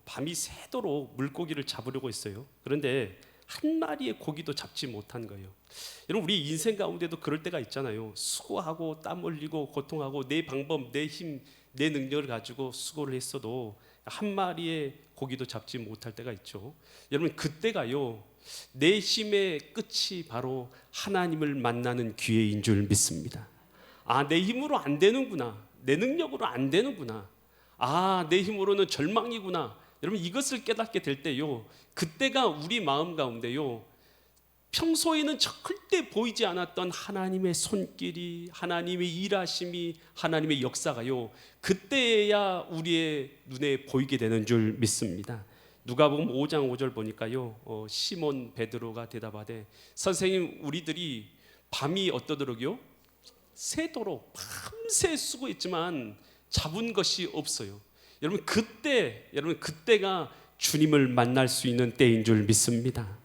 밤이 새도록 물고기를 잡으려고 했어요. 그런데 한 마리의 고기도 잡지 못한 거예요. 여러분, 우리 인생 가운데도 그럴 때가 있잖아요. 수고하고 땀 흘리고 고통하고 내 방법, 내 힘, 내 능력을 가지고 수고를 했어도 한 마리의 고기도 잡지 못할 때가 있죠. 여러분, 그때가요, 내 힘의 끝이 바로 하나님을 만나는 기회인 줄 믿습니다. 아, 내 힘으로 안 되는구나, 내 능력으로 안 되는구나, 아, 내 힘으로는 절망이구나. 여러분, 이것을 깨닫게 될 때요, 그때가 우리 마음 가운데요, 평소에는 절대 보이지 않았던 하나님의 손길이, 하나님의 일하심이, 하나님의 역사가요, 그때야 우리의 눈에 보이게 되는 줄 믿습니다. 누가복음 5장 5절 보니까요, 시몬 베드로가 대답하되, 선생님, 우리들이 밤이 어떠더라고요? 새도록 밤새 수고했지만 잡은 것이 없어요. 여러분, 그때가 주님을 만날 수 있는 때인 줄 믿습니다.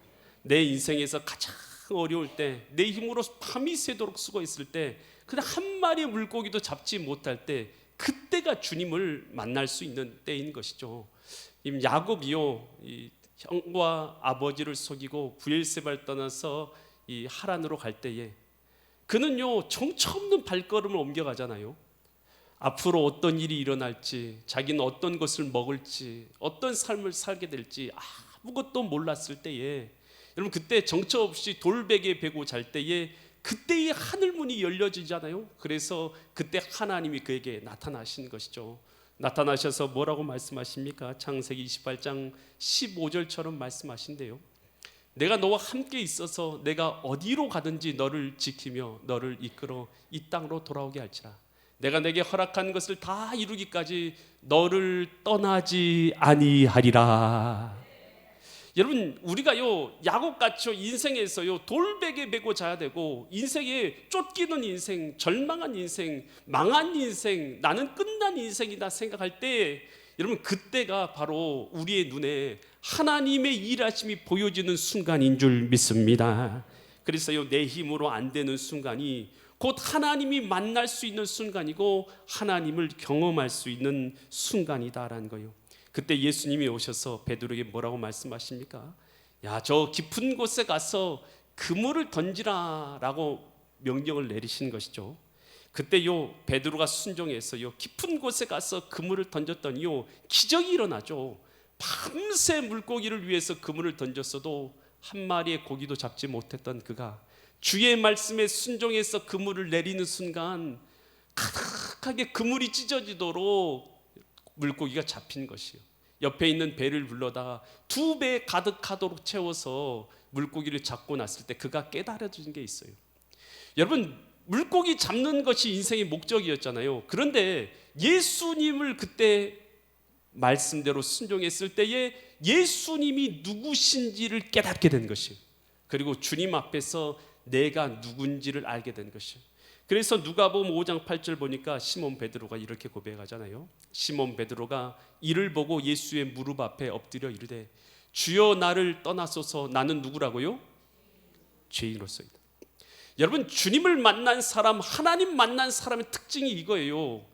내 인생에서 가장 어려울 때, 내 힘으로 밤이 새도록 수고했을 때, 그냥 한 마리의 물고기도 잡지 못할 때, 그때가 주님을 만날 수 있는 때인 것이죠. 야곱이요, 형과 아버지를 속이고 브엘세바를 떠나서 이 하란으로 갈 때에 그는요, 정처 없는 발걸음을 옮겨가잖아요. 앞으로 어떤 일이 일어날지, 자기는 어떤 것을 먹을지, 어떤 삶을 살게 될지 아무것도 몰랐을 때에, 여러분, 그때 정처 없이 돌베개에 베고 잘 때에 그때의 하늘문이 열려지잖아요. 그래서 그때 하나님이 그에게 나타나신 것이죠. 나타나셔서 뭐라고 말씀하십니까? 창세기 28장 15절처럼 말씀하신대요. 내가 너와 함께 있어서 내가 어디로 가든지 너를 지키며 너를 이끌어 이 땅으로 돌아오게 할지라. 내가 내게 허락한 것을 다 이루기까지 너를 떠나지 아니하리라. 여러분, 우리가요, 야곱같이 인생에서요, 돌베개 메고 자야 되고, 인생에 쫓기는 인생, 절망한 인생, 망한 인생, 나는 끝난 인생이다 생각할 때, 여러분, 그때가 바로 우리의 눈에 하나님의 일하심이 보여지는 순간인 줄 믿습니다. 그래서요, 내 힘으로 안 되는 순간이 곧 하나님이 만날 수 있는 순간이고 하나님을 경험할 수 있는 순간이다라는 거예요. 그때 예수님이 오셔서 베드로에게 뭐라고 말씀하십니까? 야, 저 깊은 곳에 가서 그물을 던지라 라고 명령을 내리신 것이죠. 그때요, 베드로가 순종해서요, 깊은 곳에 가서 그물을 던졌더니요, 기적이 일어나죠. 밤새 물고기를 위해서 그물을 던졌어도 한 마리의 고기도 잡지 못했던 그가 주의 말씀에 순종해서 그물을 내리는 순간 가득하게 그물이 찢어지도록 물고기가 잡힌 것이요, 옆에 있는 배를 불러다가 2배 가득하도록 채워서 물고기를 잡고 났을 때 그가 깨달아진 게 있어요. 여러분, 물고기 잡는 것이 인생의 목적이었잖아요. 그런데 예수님을 그때 말씀대로 순종했을 때에 예수님이 누구신지를 깨닫게 된 것이에요. 그리고 주님 앞에서 내가 누군지를 알게 된 것이에요. 그래서 누가복음 5장 8절 보니까 시몬 베드로가 이렇게 고백하잖아요. 시몬 베드로가 이를 보고 예수의 무릎 앞에 엎드려 이르되, 주여, 나를 떠나소서, 나는 누구라고요? 죄인으로서이다. 여러분, 주님을 만난 사람, 하나님 만난 사람의 특징이 이거예요.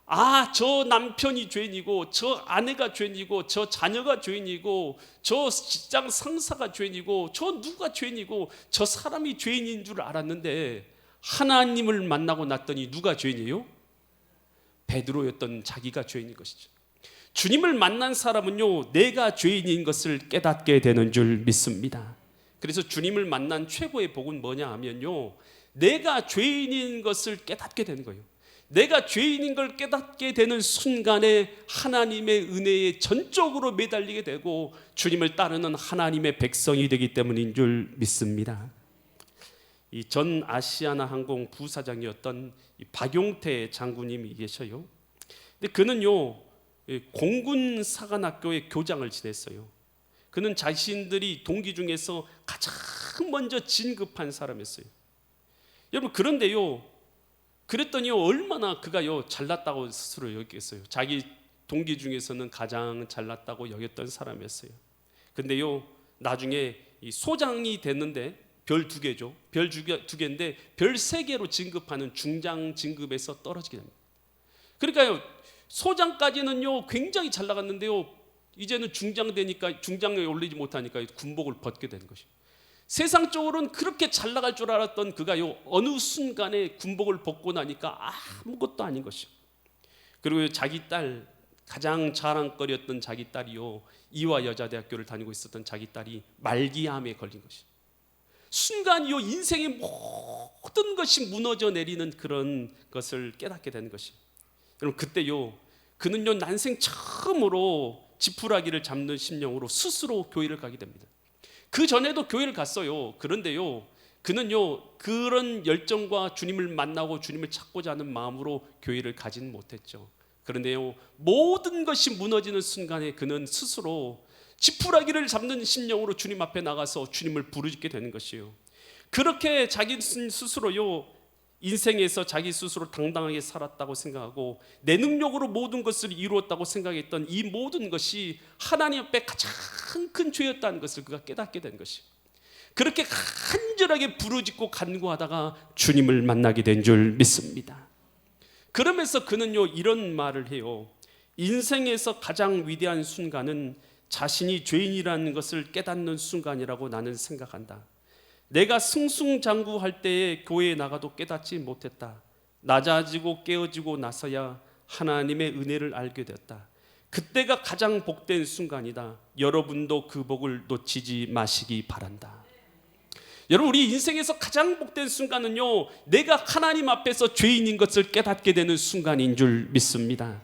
아, 저 남편이 죄인이고, 저 아내가 죄인이고, 저 자녀가 죄인이고, 저 직장 상사가 죄인이고, 저 누가 죄인이고, 저 사람이 죄인인 줄 알았는데 하나님을 만나고 났더니 누가 죄인이에요? 베드로였던 자기가 죄인인 것이죠. 주님을 만난 사람은요, 내가 죄인인 것을 깨닫게 되는 줄 믿습니다. 그래서 주님을 만난 최고의 복은 뭐냐 하면요, 내가 죄인인 것을 깨닫게 되는 거예요. 내가 죄인인 걸 깨닫게 되는 순간에 하나님의 은혜에 전적으로 매달리게 되고 주님을 따르는 하나님의 백성이 되기 때문인 줄 믿습니다. 이 전 아시아나 항공 부사장이었던 박용태 장군님이 계셔요. 근데 그는요, 공군 사관학교의 교장을 지냈어요. 그는 자신들이 동기 중에서 가장 먼저 진급한 사람이었어요. 여러분, 그런데요, 그랬더니요, 얼마나 그가요 잘났다고 스스로 여겼겠어요. 자기 동기 중에서는 가장 잘났다고 여겼던 사람이었어요. 근데요, 나중에 이 소장이 됐는데 별 2개죠. 별 2개인데 별 3개로 진급하는 중장 진급에서 떨어지게 됩니다. 그러니까요, 소장까지는요 굉장히 잘 나갔는데요, 이제는 중장되니까 중장에 올리지 못하니까 군복을 벗게 되는 것이에요. 세상적으로는 그렇게 잘 나갈 줄 알았던 그가요, 어느 순간에 군복을 벗고 나니까 아무것도 아닌 것이에요. 그리고 자기 딸, 가장 자랑거리였던 자기 딸이요, 이화여자대학교를 다니고 있었던 자기 딸이 말기암에 걸린 것이에요. 순간이요, 인생의 모든 것이 무너져 내리는 그런 것을 깨닫게 되는 것이에요. 여러분, 그때요, 그는요, 난생 처음으로 지푸라기를 잡는 심령으로 스스로 교회를 가게 됩니다. 그 전에도 교회를 갔어요. 그런데요, 그는요, 그런 열정과 주님을 만나고 주님을 찾고자 하는 마음으로 교회를 가지는 못했죠. 그런데요, 모든 것이 무너지는 순간에 그는 스스로 지푸라기를 잡는 심령으로 주님 앞에 나가서 주님을 부르짖게 되는 것이에요. 그렇게 자기 스스로요, 인생에서 자기 스스로 당당하게 살았다고 생각하고 내 능력으로 모든 것을 이루었다고 생각했던 이 모든 것이 하나님 앞에 가장 큰 죄였다는 것을 그가 깨닫게 된 것이에요. 그렇게 간절하게 부르짖고 간구하다가 주님을 만나게 된 줄 믿습니다. 그러면서 그는요, 이런 말을 해요. 인생에서 가장 위대한 순간은 자신이 죄인이라는 것을 깨닫는 순간이라고 나는 생각한다. 내가 승승장구할 때에 교회에 나가도 깨닫지 못했다. 낮아지고 깨어지고 나서야 하나님의 은혜를 알게 되었다. 그때가 가장 복된 순간이다. 여러분도 그 복을 놓치지 마시기 바란다. 여러분, 우리 인생에서 가장 복된 순간은요, 내가 하나님 앞에서 죄인인 것을 깨닫게 되는 순간인 줄 믿습니다.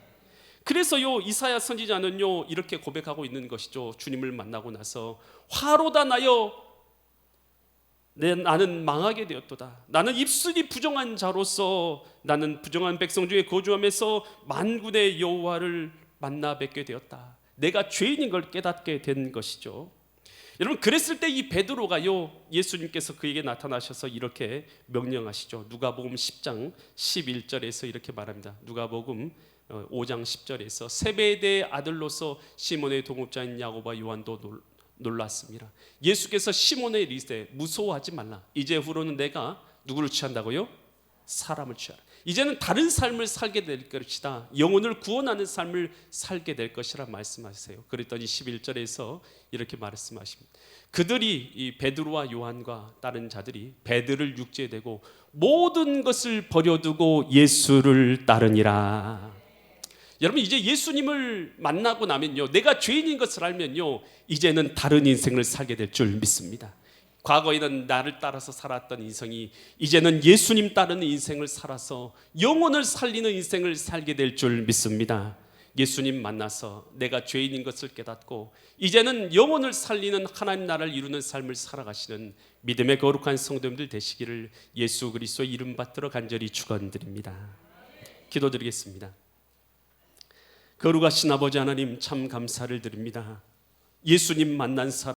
그래서요, 이사야 선지자는요, 이렇게 고백하고 있는 것이죠. 주님을 만나고 나서 화로다 나여 나는 망하게 되었도다. 나는 입술이 부정한 자로서 나는 부정한 백성 중에 거주하면서 만군의 여호와를 만나 뵙게 되었다. 내가 죄인인 걸 깨닫게 된 것이죠. 여러분, 그랬을 때 이 베드로가요, 예수님께서 그에게 나타나셔서 이렇게 명령하시죠. 누가복음 10장 11절에서 이렇게 말합니다. 누가복음 5장 10절에서 세베대의 아들로서 시몬의 동업자인 야고보와 요한도 놀랐습니다. 예수께서 시몬의 이르시되 무서워하지 말라. 이제 후로는 내가 누구를 취한다고요? 사람을 취하라. 이제는 다른 삶을 살게 될 것이다. 영혼을 구원하는 삶을 살게 될 것이라 말씀하세요. 그랬더니 11절에서 이렇게 말씀하십니다. 그들이 이 베드로와 요한과 다른 자들이 배들을 육지에 대고 모든 것을 버려두고 예수를 따르니라. 여러분, 이제 예수님을 만나고 나면요, 내가 죄인인 것을 알면요, 이제는 다른 인생을 살게 될 줄 믿습니다. 과거에는 나를 따라서 살았던 인생이 이제는 예수님 따르는 인생을 살아서 영혼을 살리는 인생을 살게 될 줄 믿습니다. 예수님 만나서 내가 죄인인 것을 깨닫고 이제는 영혼을 살리는 하나님 나라를 이루는 삶을 살아가시는 믿음의 거룩한 성도님들 되시기를 예수 그리스도 이름 받들어 간절히 축원드립니다. 기도드리겠습니다. 거룩하신 아버지 하나님, 참 감사를 드립니다. 예수님 만난 사람